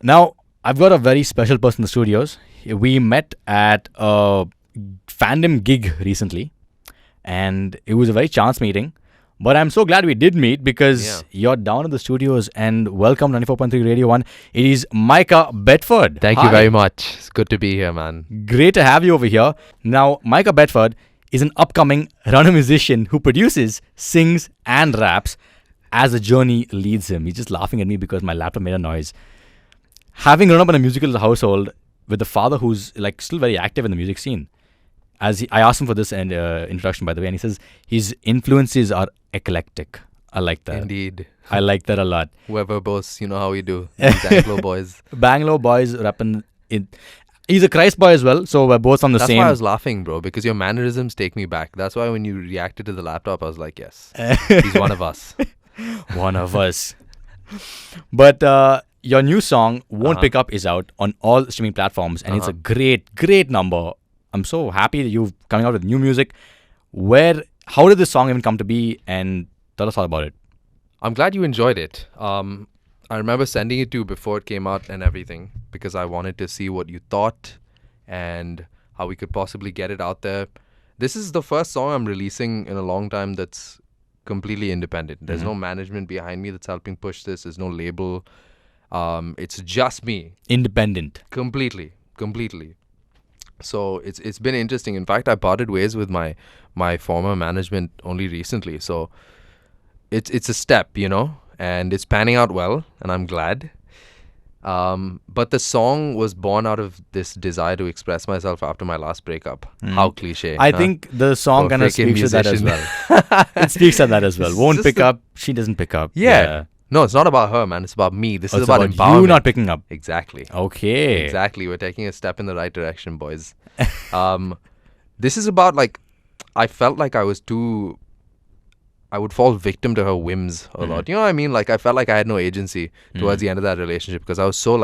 Now, I've got a very special person in the studios. We met at a fandom gig recently, and it was a very chance meeting. But I'm so glad we did meet because you're down in the studios, and welcome 94.3 Radio 1. It is Micah Bedford. Thank you very much. It's good to be here, man. Great to have you over here. Now, Micah Bedford is an upcoming runner musician who produces, sings, and raps as the journey leads him. He's just laughing at me because my laptop made a noise. Having grown up in a musical household with a father who's like still very active in the music scene, I asked him for this introduction, by the way, and he says his influences are eclectic. I like that. Indeed. I like that a lot. Whoever boasts, you know how we do. Bangalore boys. Bangalore boys rapping. He's a Christ boy as well, so we're both on the same. That's why I was laughing, bro, because your mannerisms take me back. That's why when you reacted to the laptop, I was like, yes, he's one of us. One of us. But your new song, Won't Pick Up, is out on all streaming platforms, and it's a great, great number. I'm so happy that you're coming out with new music. How did this song even come to be, and tell us all about it? I'm glad you enjoyed it. I remember sending it to you before it came out and everything because I wanted to see what you thought and how we could possibly get it out there. This is the first song I'm releasing in a long time that's completely independent. There's no management behind me that's helping push this. There's no label. It's just me. Independent. Completely. So it's been interesting. In fact, I parted ways with my former management only recently. So it's a step, and it's panning out well, and I'm glad. But the song was born out of this desire to express myself after my last breakup. How cliche. I think the song kind of speaks to that as well. It speaks to that as well. Won't pick up. She doesn't pick up. Yeah. No, it's not about her, man. It's about me. This is about empowerment. You not picking up. Exactly. Okay. Exactly. We're taking a step in the right direction, boys. This is about, I felt like I would fall victim to her whims a lot. You know what I mean? I felt like I had no agency towards the end of that relationship because I was so,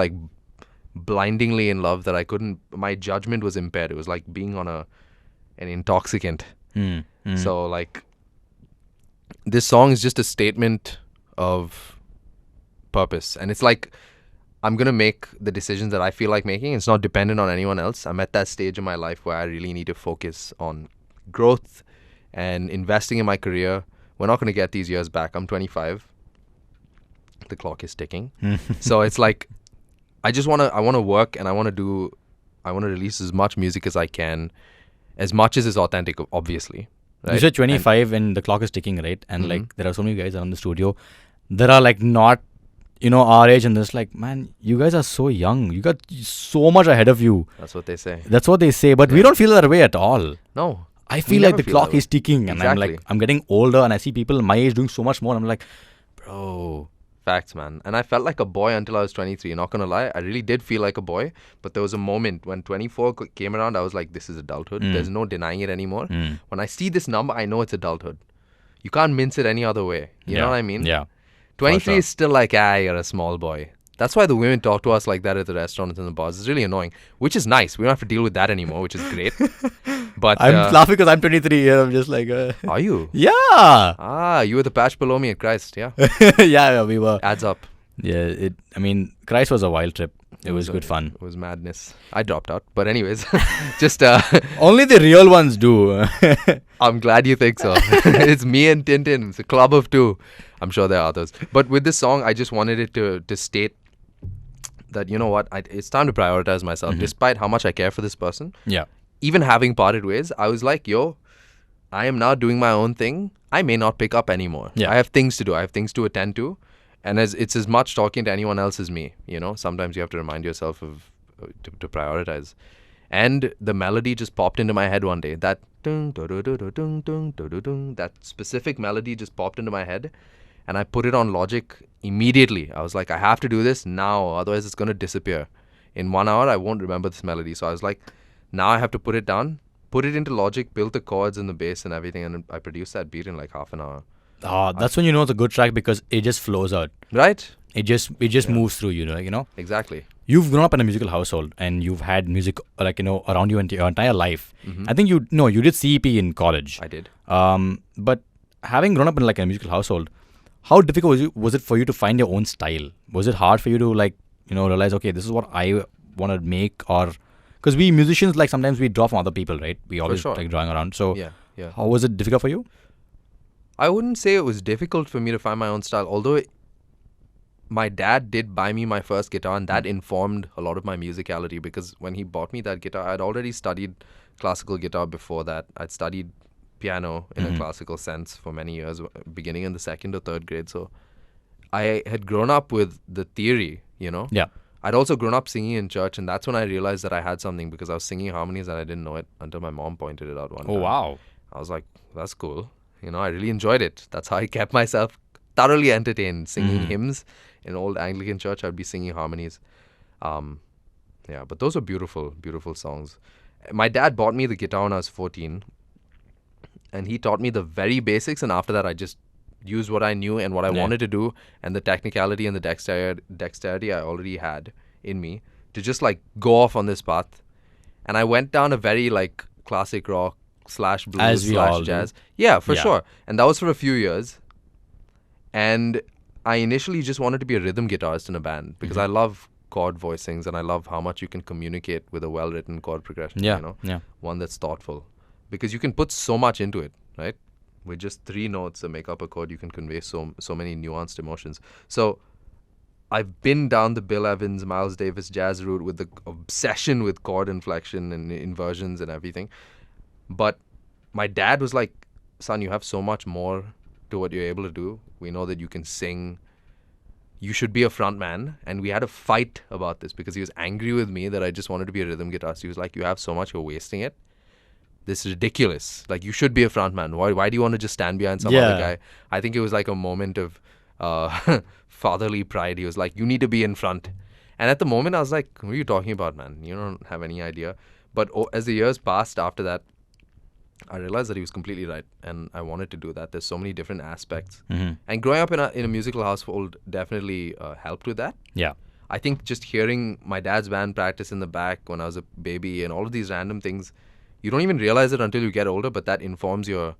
blindingly in love that my judgment was impaired. It was like being on an intoxicant. So, this song is just a statement of purpose, and it's I'm gonna make the decisions that I feel like making. It's not dependent on anyone else. I'm at that stage in my life where I really need to focus on growth and investing in my career. We're not gonna get these years back. I'm 25. The clock is ticking. So it's I want to work, and I want to release as much music as I can, as much as is authentic, obviously. Right? You said 25 and the clock is ticking, right? And there are so many guys around the studio that are not, our age, and there's man, you guys are so young. You got so much ahead of you. That's what they say. But we don't feel that way at all. No. I feel like the clock is ticking, and I'm getting older, and I see people my age doing so much more. And I'm like, bro. Facts, man. And I felt like a boy until I was 23. Not gonna lie, I really did feel like a boy. But there was a moment when 24 came around, I was like, this is adulthood. There's no denying it anymore. When I see this number, I know it's adulthood. You can't mince it any other way. You know what I mean? Yeah. 23 is still you're a small boy. That's why the women talk to us like that at the restaurants and the bars. It's really annoying, which is nice. We don't have to deal with that anymore, which is great. But I'm laughing because I'm 23 here. I'm just Are you? Yeah. You were the patch below me at Christ, yeah? Yeah, we were. Adds up. Yeah, Christ was a wild trip. It was good fun. It was madness. I dropped out. But anyways, just... Only the real ones do. I'm glad you think so. It's me and Tintin. It's a club of two. I'm sure there are others. But with this song, I just wanted it to state that, you know what, it's time to prioritize myself. Despite how much I care for this person. Yeah. Even having parted ways, I was like, I am now doing my own thing. I may not pick up anymore. Yeah. I have things to do. I have things to attend to. And it's as much talking to anyone else as me. Sometimes you have to remind yourself of to prioritize. And the melody just popped into my head one day. That that specific melody just popped into my head. And I put it on Logic immediately. I was like, I have to do this now. Otherwise, it's going to disappear. In 1 hour, I won't remember this melody. So I was like, now I have to put it down, put it into Logic, build the chords and the bass and everything. And I produced that beat in half an hour. That's when you know it's a good track because it just flows out. Right? It just moves through you, Exactly. You've grown up in a musical household and you've had music around you your entire life. I think you did CEP in college. I did. But having grown up in a musical household, how difficult was it for you to find your own style? Was it hard for you to realize, okay, this is what I want to make? Or because we musicians, like, sometimes we draw from other people, right? We always sure. like drawing around. So Yeah. how was it difficult for you? I wouldn't say it was difficult for me to find my own style, although my dad did buy me my first guitar, and that informed a lot of my musicality, because when he bought me that guitar, I'd already studied classical guitar before that. I'd studied piano in a classical sense for many years, beginning in the 2nd or 3rd grade. So I had grown up with the theory, Yeah. I'd also grown up singing in church, and that's when I realized that I had something, because I was singing harmonies and I didn't know it until my mom pointed it out one time. Oh, wow. I was like, that's cool. I really enjoyed it. That's how I kept myself thoroughly entertained, singing hymns. In old Anglican church, I'd be singing harmonies. But those are beautiful, beautiful songs. My dad bought me the guitar when I was 14, and he taught me the very basics, and after that I just used what I knew and what I wanted to do, and the technicality and the dexterity I already had in me to just like go off on this path. And I went down a very like classic rock / blues / jazz. Yeah, for sure. And that was for a few years. And I initially just wanted to be a rhythm guitarist in a band, because I love chord voicings and I love how much you can communicate with a well-written chord progression, one that's thoughtful, because you can put so much into it, right? With just 3 notes that make up a chord, you can convey so many nuanced emotions. So I've been down the Bill Evans, Miles Davis jazz route with the obsession with chord inflection and inversions and everything. But my dad was like, son, you have so much more to what you're able to do. We know that you can sing. You should be a front man. And we had a fight about this, because he was angry with me that I just wanted to be a rhythm guitarist. He was like, you have so much, you're wasting it. This is ridiculous. Like, you should be a front man. Why do you want to just stand behind some other guy? I think it was like a moment of fatherly pride. He was like, you need to be in front. And at the moment, I was like, what are you talking about, man? You don't have any idea. But as the years passed after that, I realized that he was completely right, and I wanted to do that. There's so many different aspects. And growing up in a musical household definitely helped with that. Yeah. I think just hearing my dad's band practice in the back when I was a baby and all of these random things, you don't even realize it until you get older, but that informs your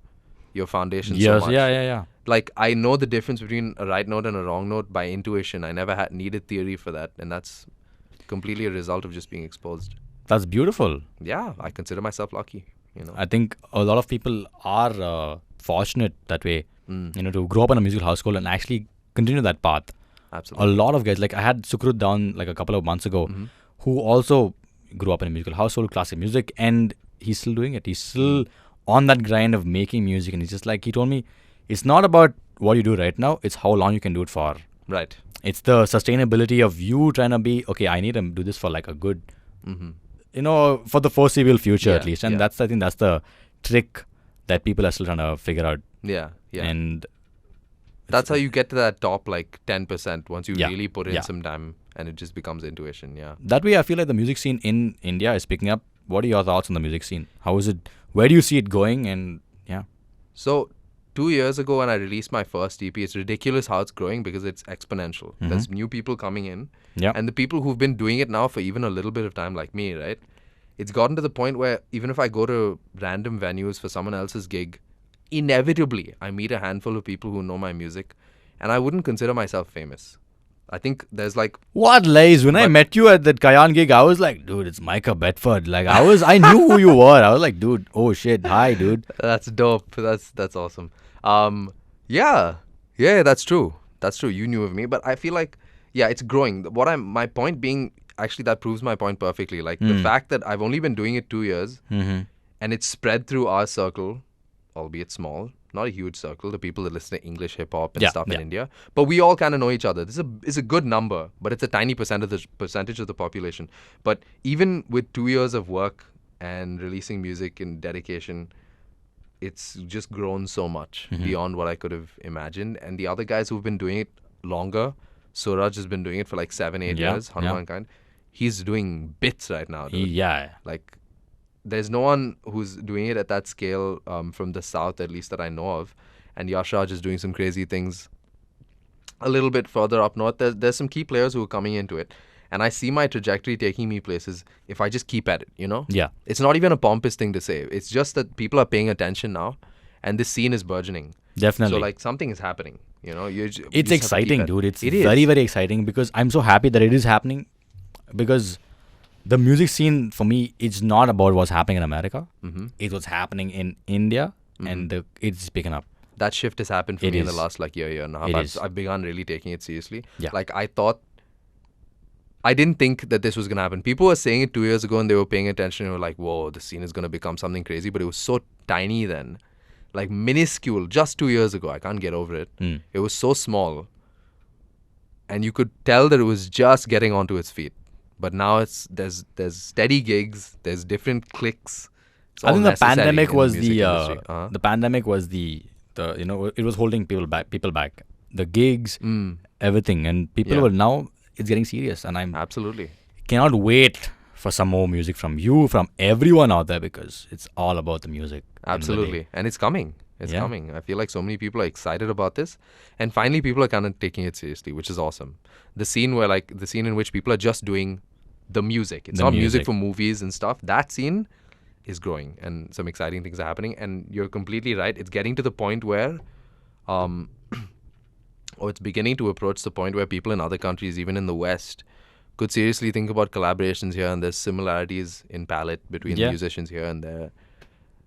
foundation so much. Yeah. Like, I know the difference between a right note and a wrong note by intuition. I never needed theory for that, and that's completely a result of just being exposed. That's beautiful. Yeah, I consider myself lucky. I think a lot of people are fortunate that way, to grow up in a musical household and actually continue that path. Absolutely. A lot of guys, like I had Sukrut down like a couple of months ago, who also grew up in a musical household, classic music, and he's still doing it. He's still on that grind of making music, and he's just like, he told me, it's not about what you do right now, it's how long you can do it for. Right. It's the sustainability of you trying to be, okay, I need to do this for like a good, for the foreseeable future at least. And I think that's the trick that people are still trying to figure out. Yeah. And that's how you get to that top like 10% once you really put in some time, and it just becomes intuition. Yeah. That way, I feel like the music scene in India is picking up. What are your thoughts on the music scene? How is it? Where do you see it going? And So 2 years ago when I released my first EP, it's ridiculous how it's growing because it's exponential. There's new people coming in. Yeah. And the people who've been doing it now for even a little bit of time, like me, right? It's gotten to the point where even if I go to random venues for someone else's gig, inevitably I meet a handful of people who know my music, and I wouldn't consider myself famous. I think there's like... What lies? When I met you at that Kayan gig, I was like, dude, it's Micah Bedford. Like, I knew who you were. I was like, dude, oh shit, hi, dude. That's dope. That's awesome. Yeah, that's true. That's true. You knew of me, but I feel like, it's growing. My point being, actually, that proves my point perfectly. Like the fact that I've only been doing it 2 years, and it's spread through our circle, albeit small. Not a huge circle, the people that listen to English hip-hop and stuff in India. But we all kind of know each other. This is a good number, but it's a tiny percentage of the population. But even with 2 years of work and releasing music and dedication, it's just grown so much beyond what I could have imagined. And the other guys who've been doing it longer, Suraj has been doing it for like 7-8 years, Hanuman Kind. He's doing bits right now, dude. Like, there's no one who's doing it at that scale from the south, at least that I know of. And Yashraj is doing some crazy things a little bit further up north. There's some key players who are coming into it. And I see my trajectory taking me places if I just keep at it, Yeah. It's not even a pompous thing to say. It's just that people are paying attention now, and this scene is burgeoning. Definitely. So like something is happening. You know, it's just have to keep exciting, at- dude. It's It is. very, very exciting because I'm so happy that it is happening, because the music scene for me, it's not about what's happening in America. It's what's happening in India, and it's picking up. That shift has happened for It me in the is. last like year and a half. It I've, is. I've begun really taking it seriously. Yeah. Like I didn't think that this was gonna happen. People were saying it 2 years ago, and they were paying attention. And were like, "Whoa, the scene is gonna become something crazy." But it was so tiny then, like minuscule. Just 2 years ago, I can't get over it. It was so small, and you could tell that it was just getting onto its feet. But now there's steady gigs, there's different clicks. It's I all think the necessary pandemic in was music the industry. the pandemic was the it was holding people back. The gigs, everything, and people Yeah. were now it's getting serious, and I'm Absolutely. cannot wait for some more music from you, from everyone out there, because it's all about the music. end of the day. Absolutely. And it's coming. It's Yeah. coming. I feel like so many people are excited about this. And finally people are kind of taking it seriously, which is awesome. The scene in which people are just doing the music. It's The not music music. for movies and stuff. That scene is growing and some exciting things are happening. And you're completely right. It's getting to the point where or it's beginning to approach the point where people in other countries, even in the West, could seriously think about collaborations here, and there's similarities in palette between Yeah. musicians here and there.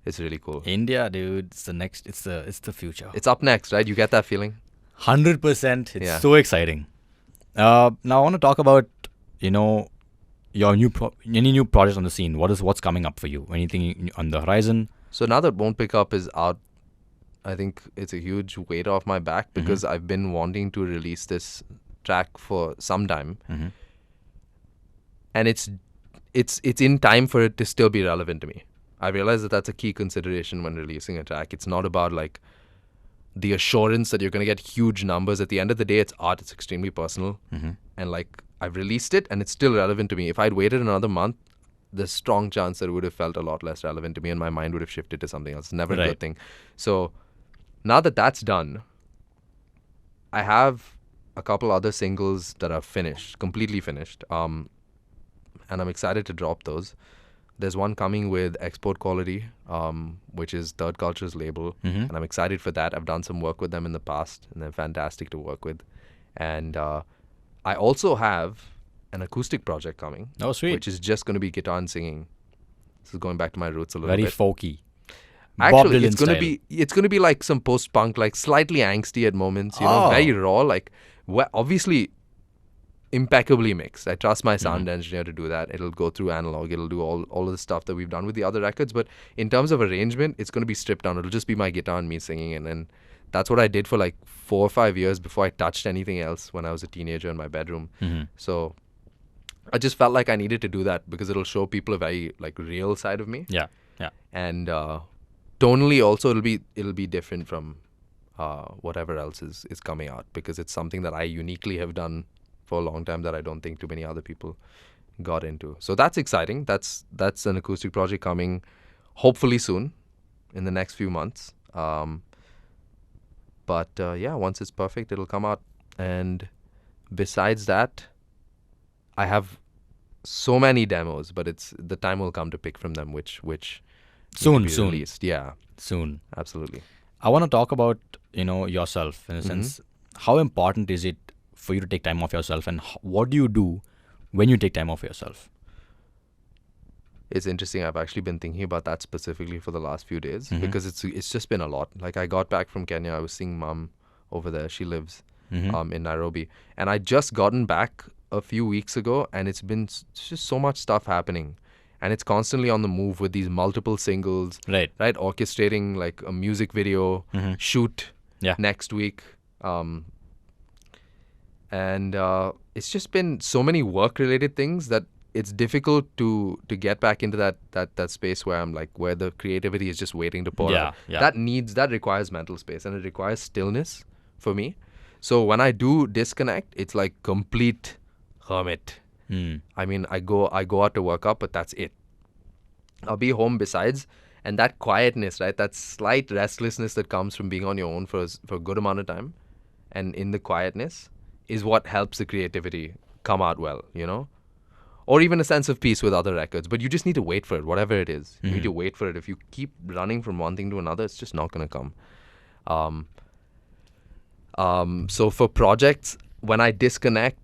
It's really cool. India, dude, it's the next. It's the future. It's up next, right? You get that feeling? 100%. It's Yeah. so exciting. Now I want to talk about your any new projects on the scene. What's coming up for you? Anything on the horizon? So now that Won't Pick Up is out, I think it's a huge weight off my back because I've been wanting to release this track for some time. And it's in time for it to still be relevant to me. I realize that that's a key consideration when releasing a track. It's not about like the assurance that you're going to get huge numbers. At the end of the day, it's art. It's extremely personal. And like I've released it and it's still relevant to me. If I'd waited another month, there's a strong chance that it would have felt a lot less relevant to me and my mind would have shifted to something else. It's never a Right. good thing. So now that that's done, I have a couple other singles that are finished, completely finished. And I'm excited to drop those. There's one coming with Export Quality, which is Third Culture's label, and I'm excited for that. I've done some work with them in the past, and they're fantastic to work with. And I also have an acoustic project coming, Oh, sweet. which is just going to be guitar and singing. This is going back to my roots a little Very bit. folky. Bob Actually, Dylan it's gonna be like some post-punk, like slightly angsty at moments. You know, Oh. very raw. Like, obviously, impeccably mixed. I trust my sound engineer to do that. It'll go through analog. It'll do all of the stuff that we've done with the other records. But in terms of arrangement, it's gonna be stripped down. It'll just be my guitar and me singing, and that's what I did for like 4 or 5 years before I touched anything else when I was a teenager in my bedroom. So I just felt like I needed to do that because it'll show people a very like real side of me. Yeah. And tonally also it'll be different from whatever else is coming out because it's something that I uniquely have done for a long time that I don't think too many other people got into. So that's exciting. That's an acoustic project coming hopefully soon in the next few months. But once it's perfect, it'll come out. And besides that, I have so many demos, but the time will come to pick from them which need to be released. Yeah, Soon. absolutely. I want to talk about yourself in a sense. How important is it for you to take time off yourself, and what do you do when you take time off yourself? It's interesting. I've actually been thinking about that specifically for the last few days because it's just been a lot. Like I got back from Kenya. I was seeing mom over there. She lives in Nairobi, and I just gotten back a few weeks ago, and it's just so much stuff happening, and it's constantly on the move with these multiple singles. Right. Orchestrating like a music video shoot next week. And it's just been so many work-related things that it's difficult to get back into that space where I'm like, where the creativity is just waiting to pour out. That requires mental space, and it requires stillness for me. So when I do disconnect, it's like complete hermit. I mean, I go out to work out, but that's it. I'll be home besides, and that quietness, right? That slight restlessness that comes from being on your own for a good amount of time, and in the quietness, is what helps the creativity come out well, or even a sense of peace with other records. But you just need to wait for it, whatever it is. You need to wait for it. If you keep running from one thing to another, it's just not going to come. So for projects, when I disconnect,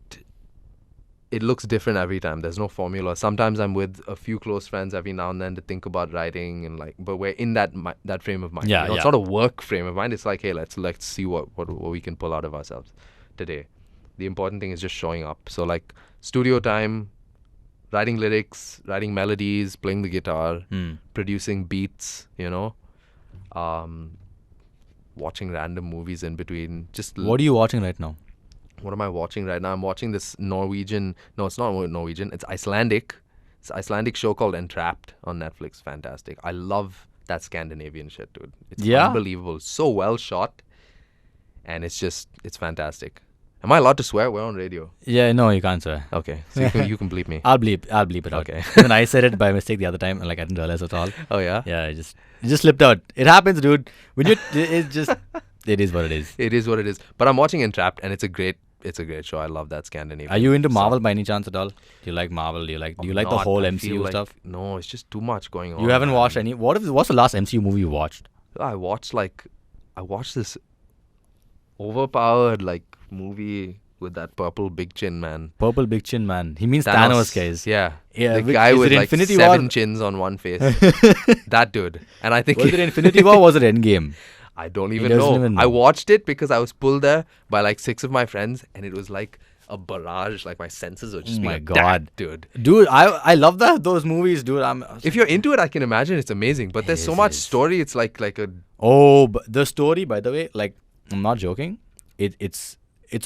it looks different every time. There's no formula. Sometimes I'm with a few close friends every now and then to think about writing and but we're in that frame of mind. Yeah, It's not a work frame of mind. It's like, hey, let's see what we can pull out of ourselves today. The important thing is just showing up. So like studio time, writing lyrics, writing melodies, playing the guitar, producing beats, watching random movies in between. What are you watching right now? What am I watching right now? I'm watching this Norwegian. No, it's not Norwegian. It's Icelandic. It's an Icelandic show called Entrapped on Netflix. Fantastic. I love that Scandinavian shit, dude. It's unbelievable. So well shot. And it's fantastic. Am I allowed to swear? We're on radio. Yeah, no, you can't swear. Okay. So you can bleep me. I'll bleep it out. Okay. When I said it by mistake the other time, I didn't realize at all. Oh, yeah? Yeah, it just slipped out. It happens, dude. When it is what it is. It is what it is. But I'm watching Entrapped, and it's a great show. I love that Scandinavian. Are you into Marvel by any chance at all? Do you like Marvel? Do you like the whole MCU stuff? No, it's just too much going on. You haven't watched any? What's the last MCU movie you watched? I watched this overpowered movie with that purple big chin man. Purple big chin man. He means Thanos, guys. Yeah. The guy with Infinity 7 War? chins on one face. That dude. And I think Was it Infinity War or was it Endgame? I don't even know. I watched it because I was pulled there by 6 of my friends, and it was like a barrage. My senses were just my being God, attacked, dude. Dude, I love those movies, dude. If you're into it, I can imagine it's amazing. But there's so much story. It's like a. Oh, but the story, by the way, I'm not joking. It's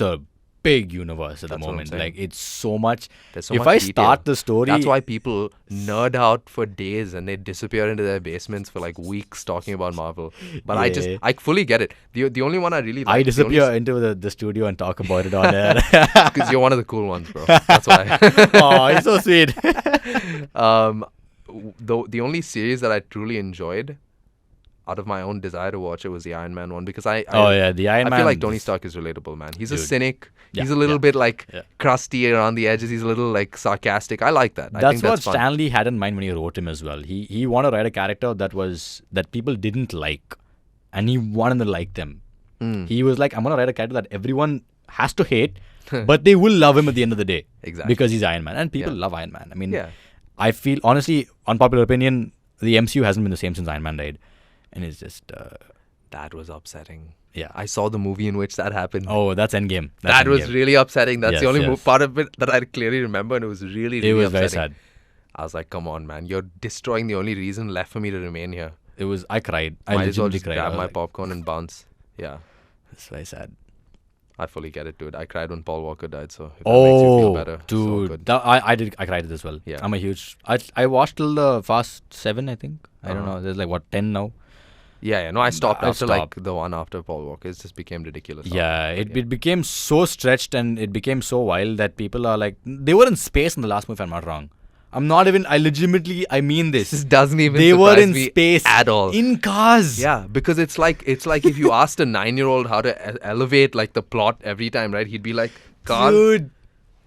a big universe at the moment. It's so much. There's so if much I detail. start the story, that's why people nerd out for days and they disappear into their basements for weeks talking about Marvel. But I fully get it. The only one I really like. I disappear into the studio and talk about it on air because you're one of the cool ones, bro. That's why. Oh, you're so sweet. The only series that I truly enjoyed, out of my own desire to watch it, was the Iron Man one, because the Iron Man. I feel like Tony Stark is relatable, man. He's a cynic. He's a little bit crusty around the edges. He's a little sarcastic. I like that. That's what Stanley had in mind when he wrote him as well. He wanted to write a character that people didn't like, and he wanted to like them. He was like, I'm gonna write a character that everyone has to hate, but they will love him at the end of the day. Exactly. Because he's Iron Man, and people love Iron Man. I mean, I feel, honestly, unpopular opinion, the MCU hasn't been the same since Iron Man died. And it's just... that was upsetting. Yeah. I saw the movie in which that happened. Oh, that's Endgame. That was really upsetting. That's the only part of it that I clearly remember, and it was really, really upsetting. Very sad. I was like, come on, man. You're destroying the only reason left for me to remain here. I cried. I might as well legitimately just cried. grab my popcorn and bounce. Yeah. It's very sad. I fully get it, dude. I cried when Paul Walker died, so if that makes you feel better. Dude. I cried as well. Yeah. I'm a huge... I watched till the Fast 7, I think. I don't know. There's 10 now? Yeah. No, I stopped after the one after Paul Walker. It just became ridiculous. Yeah, it became so stretched and it became so wild that people are they were in space in the last movie, if I'm not wrong. I mean this. This doesn't even They were in me space at all. In cars. Yeah, because it's like if you asked a 9-year-old how to elevate the plot every time, right? He'd be like, car, dude,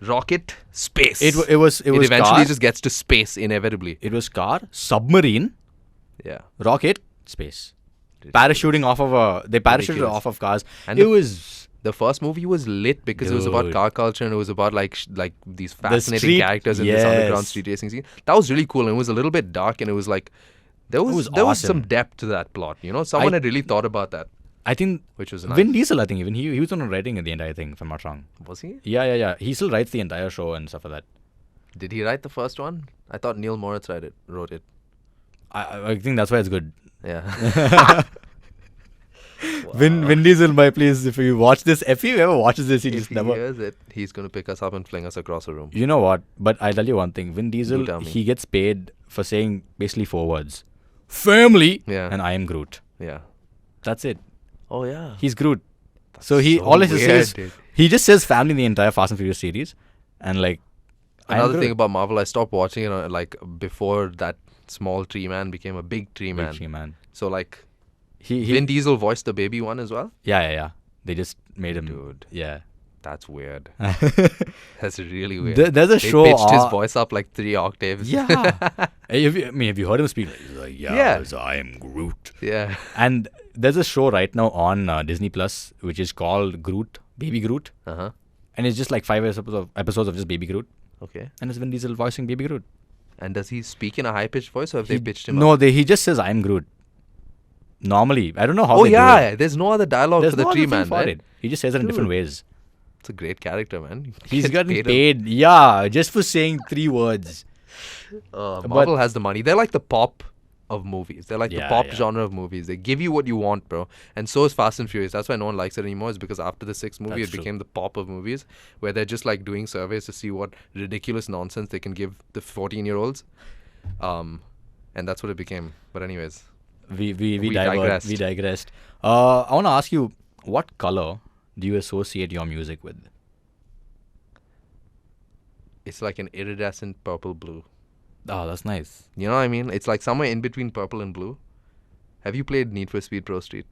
rocket, space. It eventually car, just gets to space inevitably. It was car, submarine, rocket, space. Parachuting off of they parachuted ridiculous. Off of cars. And the first movie was lit because it was about car culture and it was about these fascinating characters in this underground street racing scene. That was really cool, and it was a little bit dark, and it was there was some depth to that plot. Someone had really thought about that. I think, which was nice. Vin Diesel, I think even he was on writing at the entire thing, if I'm not wrong. Was he? Yeah. He still writes the entire show and stuff like that. Did he write the first one? I thought Neil Moritz wrote it. I think that's why it's good. Yeah. Wow. Vin Diesel, please, if you watch this, if he ever watches this, if he hears it, he's going to pick us up and fling us across a room. You know what? But I'll tell you one thing. Vin Diesel, he gets paid for saying basically 4 words. Family and I am Groot. Yeah. That's it. Oh, yeah. He's Groot. So he he just says family in the entire Fast and Furious series. And another thing about Marvel, I stopped watching it before that small tree man became a big tree man. Big tree man. So Vin Diesel voiced the baby one as well? Yeah. They just made him. Dude. Yeah. That's weird. That's really weird. There's a show. They pitched his voice up 3 octaves. Yeah. Have you heard him speak? He's like, yes, I am Groot. Yeah. And there's a show right now on Disney Plus which is called Groot, Baby Groot. Uh-huh. And it's just like 5 episodes of just Baby Groot. Okay. And it's Vin Diesel voicing Baby Groot. And does he speak in a high-pitched voice, or have they pitched him up? No, he just says, I'm Groot. Normally. I don't know how Oh, they do it. yeah. There's no other dialogue There's for the no other tree thing man, for right? it. He just says it in different ways. It's a great character, man. He's Gets gotten him. paid, yeah, just for saying 3 words. Marvel has the money. They're like the pop of movies. They're like the Yeah, pop yeah. genre of movies. They give you what you want, bro. And so is Fast and Furious. That's why no one likes it anymore. Is because after the 6th movie, That's it true. became the pop of movies, where they're just like doing surveys to see what ridiculous nonsense they can give the 14-year-olds. And that's what it became. But anyways, We digressed. digressed. I want to ask you, what color do you associate your music with? it's like an iridescent purple-blue. Oh, that's nice. You know what I mean? It's like somewhere in between purple and blue. Have you played Need for Speed Pro Street?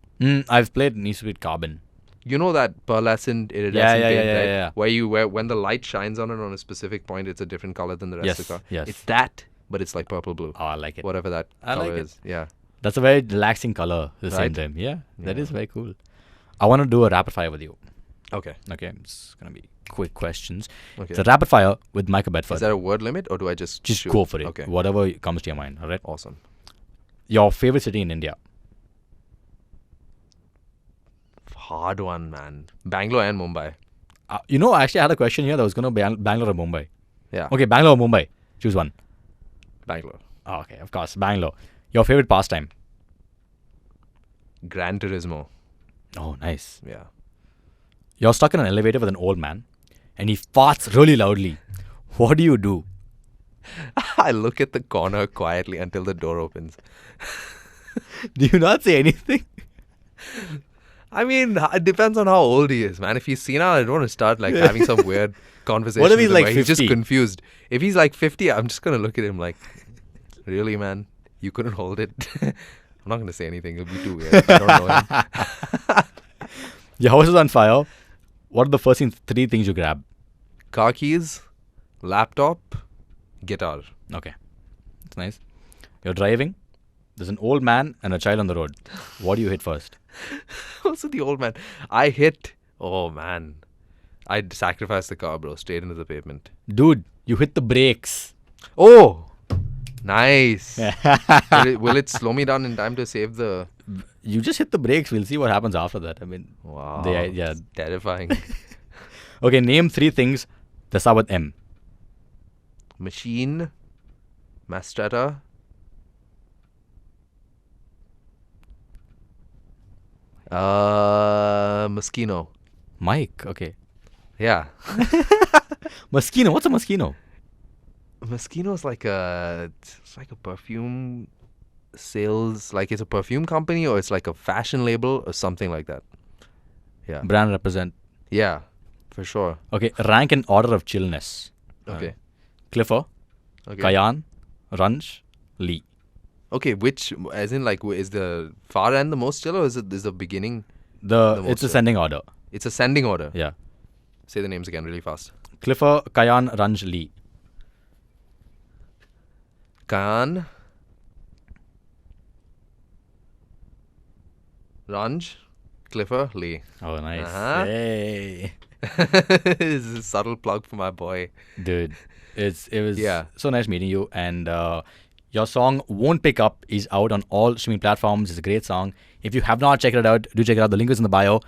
I've played Need for Speed Carbon. You know that pearlescent iridescent Yeah, paint, yeah, right? yeah. Where when the light shines on it on a specific point, it's a different color than the rest of the car. Yes. It's that, but it's like purple-blue. Oh, I like it. Whatever that I color like it. is. Yeah. That's a very relaxing color at the same Right? time. Yeah, that Yeah. is very cool. I want to do a rapid fire with you. Okay. Okay, it's going to be quick questions. Okay. It's a rapid fire with Micah Bedford. Is there a word limit, or do I just shoot? go for it. Okay. Whatever comes to your mind. All right. Awesome. Your favorite city in India? Hard one, man. Bangalore and Mumbai. Actually, I had a question here that was going to be Bangalore or Mumbai. Yeah. Okay, Bangalore or Mumbai. Choose one. Bangalore. Oh, okay, of course, Bangalore. Your favorite pastime? Gran Turismo. Oh, nice. Yeah. You're stuck in an elevator with an old man, and he farts really loudly. What do you do? I look at the corner quietly until the door opens. Do you not say anything? I mean, it depends on how old he is, man. If he's senile, I don't want to start like having some weird conversation. What if he's with him like where he's just 50? confused. If he's like 50, I'm just gonna look at him like, really, man? You couldn't hold it. I'm not gonna say anything. It'll be too weird. I don't know him. Your house is on fire. What are the first 3 things you grab? Car keys, laptop, guitar. Okay, that's nice. You're driving. There's an old man and a child on the road. What do you hit first? Also, the old man. I hit. Oh man, I'd sacrifice the car, bro. Straight into the pavement. Dude, you hit the brakes. Oh, nice. Will it slow me down in time to save the? You just hit the brakes. We'll see what happens after that. I mean, Wow. yeah. It's terrifying. Okay, name 3 things that start with M. Machine, Mastretta. Moschino. Mike. Okay. Yeah. Moschino. What's a Moschino? Moschino is it's like a perfume sales, like it's a perfume company, or it's like a fashion label or something like that. Yeah. Brand represent. Yeah, for sure. Okay, rank in order of chillness. Okay. Clifford, Okay. Kayan, Ranj, Lee. Okay, which, as in like, is the far end the most chill, or is the beginning? It's most ascending order. It's ascending order. Yeah. Say the names again really fast. Clifford, Kayan, Ranj, Lee. Kayan, Ranj, Clifford, Lee. Oh, nice. Uh-huh. Hey. This is a subtle plug for my boy. Dude, it was Yeah. so nice meeting you. And your song Won't Pick Up is out on all streaming platforms. It's a great song. If you have not checked it out, do check it out. The link is in the bio.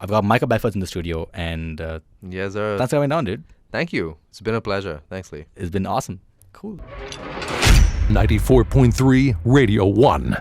I've got Micah Bedford in the studio. And Yes, sir. thanks for coming down, dude. Thank you. It's been a pleasure. Thanks, Lee. It's been awesome. Cool. 94.3 Radio 1.